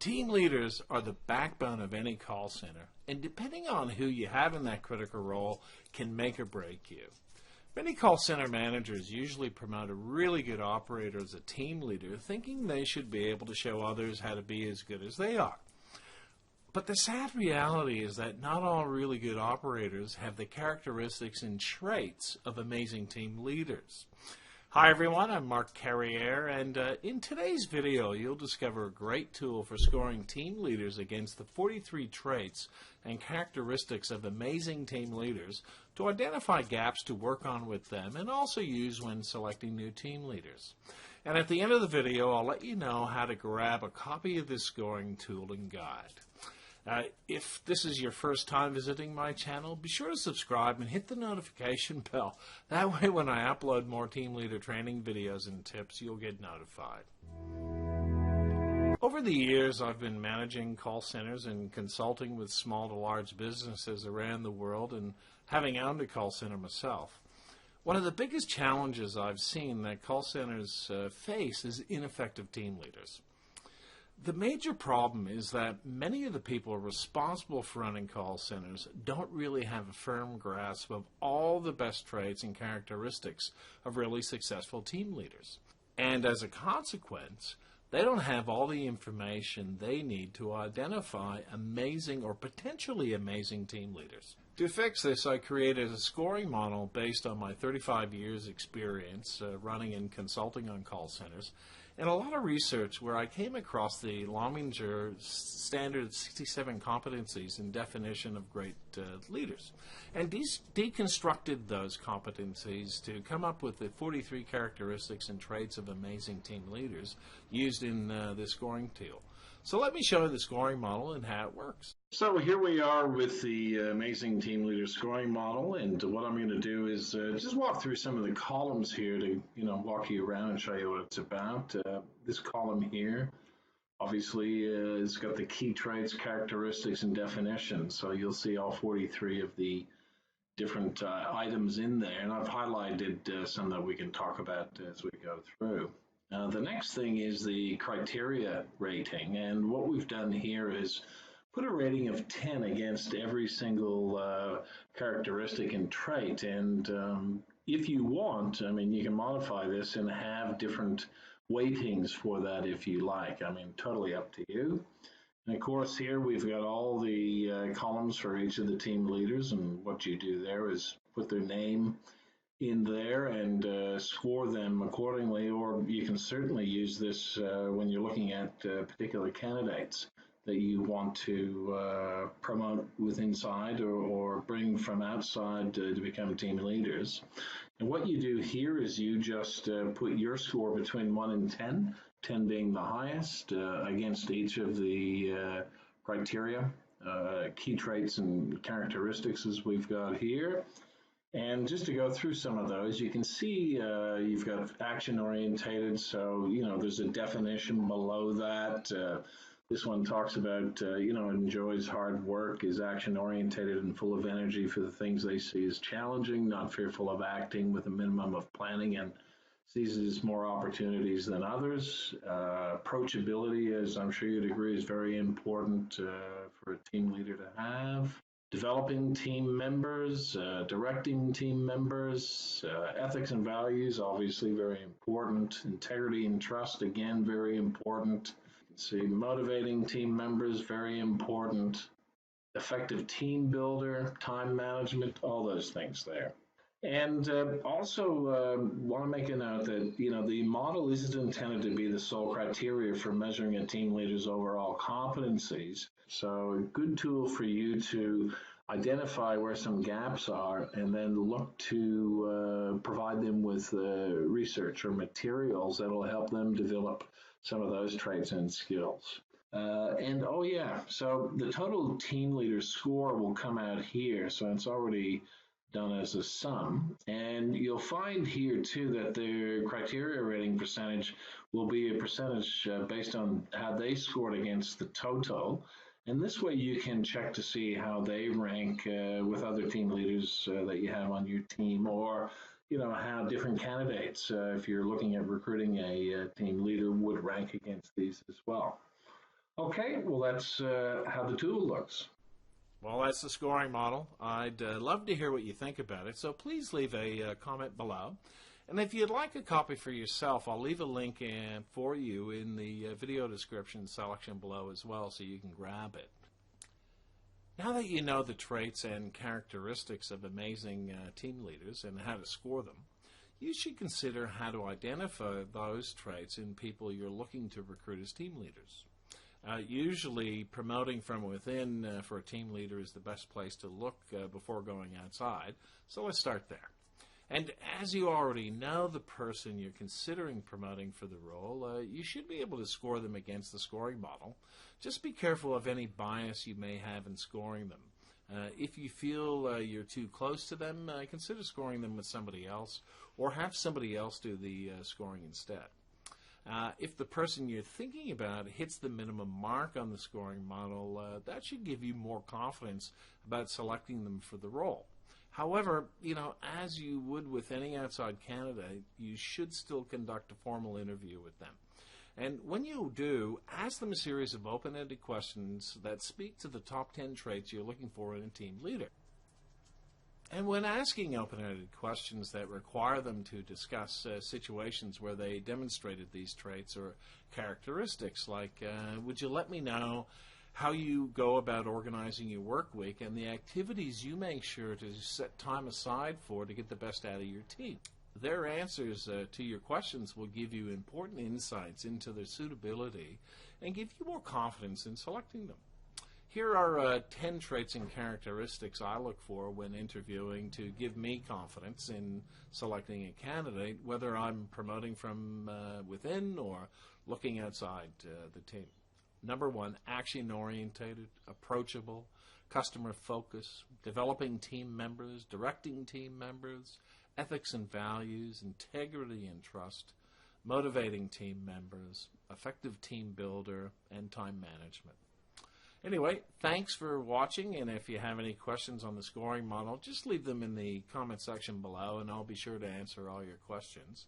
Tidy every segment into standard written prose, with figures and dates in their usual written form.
Team leaders are the backbone of any call center, and depending on who you have in that critical role, can make or break you. Many call center managers usually promote a really good operator as a team leader, thinking they should be able to show others how to be as good as they are. But the sad reality is that not all really good operators have the characteristics and traits of amazing team leaders. Hi everyone, I'm Mark Carriere, and in today's video you'll discover a great tool for scoring team leaders against the 43 traits and characteristics of amazing team leaders to identify gaps to work on with them and also use when selecting new team leaders. And at the end of the video I'll let you know how to grab a copy of this scoring tool and guide. If this is your first time visiting my channel, be sure to subscribe and hit the notification bell. That way when I upload more team leader training videos and tips, you'll get notified. Over the years, I've been managing call centers and consulting with small to large businesses around the world and having owned a call center myself. One of the biggest challenges I've seen that call centers face is ineffective team leaders. The major problem is that many of the people responsible for running call centers don't really have a firm grasp of all the best traits and characteristics of really successful team leaders. And as a consequence, they don't have all the information they need to identify amazing or potentially amazing team leaders. To fix this, I created a scoring model based on my 35 years experience running and consulting on call centers, and a lot of research where I came across the Lominger standard 67 competencies and definition of great leaders, and deconstructed those competencies to come up with the 43 characteristics and traits of amazing team leaders used in this scoring tool. So let me show you the scoring model and how it works. So here we are with the amazing team leader scoring model, and what I'm going to do is just walk through some of the columns here to walk you around and show you what it's about. This column here obviously has got the key traits, characteristics, and definitions. So you'll see all 43 of the different items in there, and I've highlighted some that we can talk about as we go through. The next thing is the criteria rating, and what we've done here is put a rating of 10 against every single characteristic and trait, and if you want, you can modify this and have different weightings for that if you like. Totally up to you. And of course here we've got all the columns for each of the team leaders, and what you do there is put their name in there and score them accordingly, or you can certainly use this when you're looking at particular candidates that you want to promote with inside or bring from outside to become team leaders. And what you do here is you just put your score between 1 and 10, 10 being the highest, against each of the criteria, key traits and characteristics as we've got here. And just to go through some of those, you can see you've got action orientated, so there's a definition below that. This one talks about enjoys hard work, is action orientated and full of energy for the things they see as challenging, not fearful of acting with a minimum of planning, and sees it as more opportunities than others. Approachability, as I'm sure you'd agree, is very important for a team leader to have. Developing team members, directing team members, ethics and values, obviously very important. Integrity and trust, again, very important. See, motivating team members, very important. Effective team builder, time management, all those things there. And also want to make a note that the model isn't intended to be the sole criteria for measuring a team leader's overall competencies. So a good tool for you to identify where some gaps are and then look to provide them with research or materials that will help them develop some of those traits and skills. So the total team leader score will come out here. So it's already done as a sum, and you'll find here too that the criteria rating percentage will be a percentage based on how they scored against the total, and this way you can check to see how they rank with other team leaders that you have on your team, or how different candidates, if you're looking at recruiting a team leader, would rank against these as well. Okay, well, that's how the tool looks. Well, that's the scoring model. I'd love to hear what you think about it, so please leave a comment below. And if you'd like a copy for yourself, I'll leave a link for you in the video description section below as well, so you can grab it. Now that you know the traits and characteristics of amazing team leaders and how to score them, you should consider how to identify those traits in people you're looking to recruit as team leaders. Usually, promoting from within for a team leader is the best place to look before going outside, so let's start there. And as you already know the person you're considering promoting for the role, you should be able to score them against the scoring model. Just be careful of any bias you may have in scoring them. If you feel you're too close to them, consider scoring them with somebody else, or have somebody else do the scoring instead. If the person you're thinking about hits the minimum mark on the scoring model, that should give you more confidence about selecting them for the role. However, as you would with any outside candidate, you should still conduct a formal interview with them. And when you do, ask them a series of open-ended questions that speak to the top 10 traits you're looking for in a team leader. And when asking open-ended questions that require them to discuss situations where they demonstrated these traits or characteristics, like, would you let me know how you go about organizing your work week and the activities you make sure to set time aside for to get the best out of your team? Their answers to your questions will give you important insights into their suitability and give you more confidence in selecting them. Here are 10 traits and characteristics I look for when interviewing to give me confidence in selecting a candidate, whether I'm promoting from within or looking outside the team. Number 1, action-orientated, approachable, customer-focused, developing team members, directing team members, ethics and values, integrity and trust, motivating team members, effective team builder, and time management. Anyway, thanks for watching, and if you have any questions on the scoring model, just leave them in the comment section below, and I'll be sure to answer all your questions.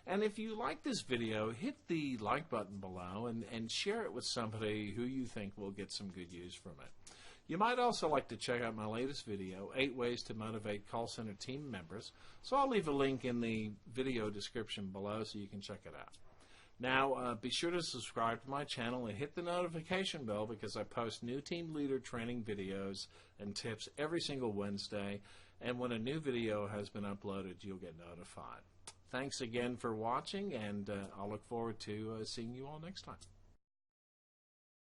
And if you like this video, hit the like button below and share it with somebody who you think will get some good use from it. You might also like to check out my latest video, 8 Ways to Motivate Call Center Team Members, so I'll leave a link in the video description below so you can check it out. Now, be sure to subscribe to my channel and hit the notification bell because I post new team leader training videos and tips every single Wednesday, and when a new video has been uploaded, you'll get notified. Thanks again for watching, and I'll look forward to seeing you all next time.